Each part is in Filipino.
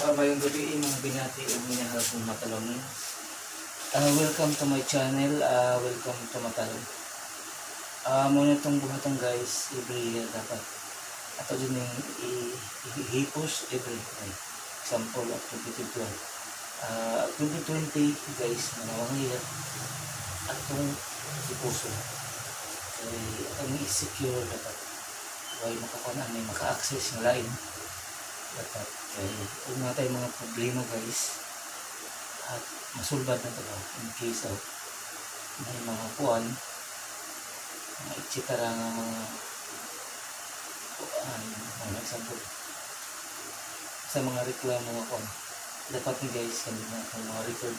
Mayong gabi, mga binati o minahal kong matalangin. Welcome to my channel, welcome to Matalong. Muna itong buhatong guys, every dapat. Ato din yung i-post every example of 2012. 2020 guys, manawang year. Atong i-post. Atong i-secure dapat. Huwag makakunan, may maka-access ng line. Dapat kung nga tayo mga problema guys at masulbad na ito in case of may mga kuan mga itsitara nga mga kuan, mga example sa mga reklamo mga kuan dapat ni guys kami na mga record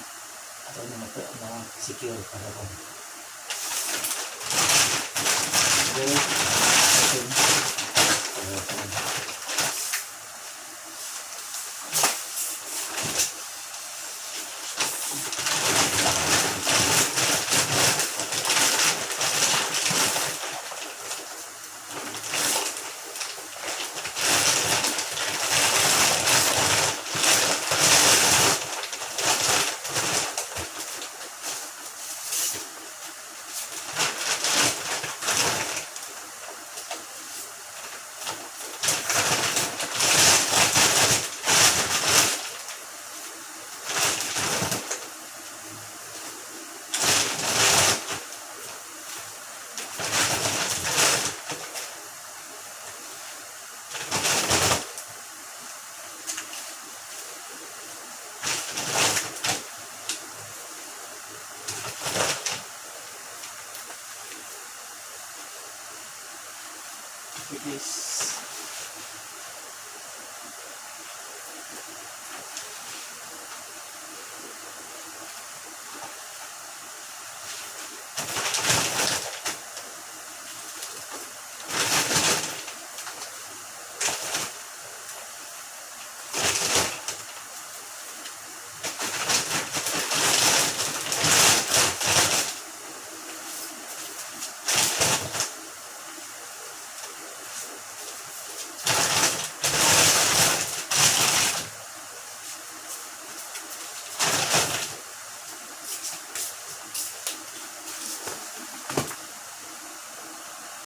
at mga secure para kuan it is